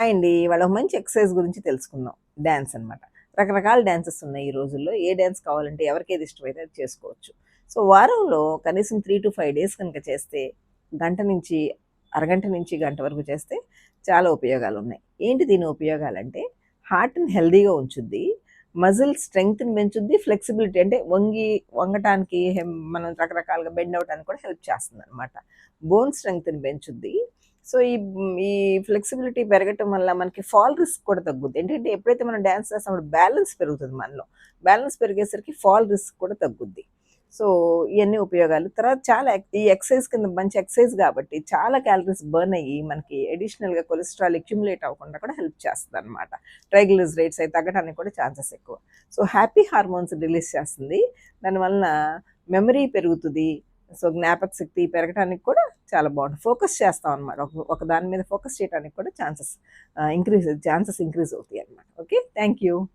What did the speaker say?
అండి ఇవాళ ఒక మంచి ఎక్సర్సైజ్ గురించి తెలుసుకుందాం. డాన్స్ అనమాట. రకరకాల డాన్సెస్ ఉన్నాయి ఈ రోజుల్లో. ఏ డాన్స్ కావాలంటే ఎవరికి ఏది ఇష్టమైతే అది చేసుకోవచ్చు. సో, వారంలో కనీసం 3-5 డేస్ కనుక చేస్తే గంట నుంచి అరగంట నుంచి గంట వరకు చేస్తే చాలా ఉపయోగాలున్నాయి. ఏంటి దీని ఉపయోగాలంటే హార్ట్‌ని హెల్తీగా ఉంచుద్ది. మజిల్ స్ట్రెంగ్త్‌ని పెంచుద్ది. ఫ్లెక్సిబిలిటీ అంటే వంగటానికి మనం రకరకాలుగా బెండ్ అవ్వడానికి కూడా హెల్ప్ చేస్తుందనమాట. బోన్ స్ట్రెంగ్త్‌ని పెంచుద్ది. సో, ఈ ఫ్లెక్సిబిలిటీ పెరగటం వల్ల మనకి ఫాల్ రిస్క్ కూడా తగ్గుద్ది. ఏంటంటే ఎప్పుడైతే మనం డాన్స్ చేస్తామో బ్యాలెన్స్ పెరుగుతుంది మనలో. బ్యాలెన్స్ పెరిగేసరికి ఫాల్ రిస్క్ కూడా తగ్గుద్ది. సో, ఇయన్నీ ఉపయోగాలు. తర్వాత చాలా ఈ ఎక్సర్సైజ్ కింద మంచి ఎక్సర్సైజ్ కాబట్టి చాలా క్యాలరీస్ బర్న్ అయ్యి మనకి అడిషనల్‌గా కొలెస్ట్రాల్ అక్యుములేట్ అవ్వకుండా కూడా హెల్ప్ చేస్తదనమాట. ట్రైగ్లిజరైడ్స్ అయి తగ్గడానికి కూడా ఛాన్సెస్ ఎక్కువ. సో, హ్యాపీ హార్మోన్స్ రిలీజ్ చేస్తుంది. దానివలన మెమరీ పెరుగుతది. సో, జ్ఞాపక శక్తి పెరగటానికి కూడా చాలా బావుంటుంది. ఫోకస్ చేస్తాం అనమాట. ఒక దాని మీద ఫోకస్ చేయడానికి కూడా ఛాన్సెస్ ఇంక్రీజ్ అవుతాయన్నమాట. ఓకే. Thank you.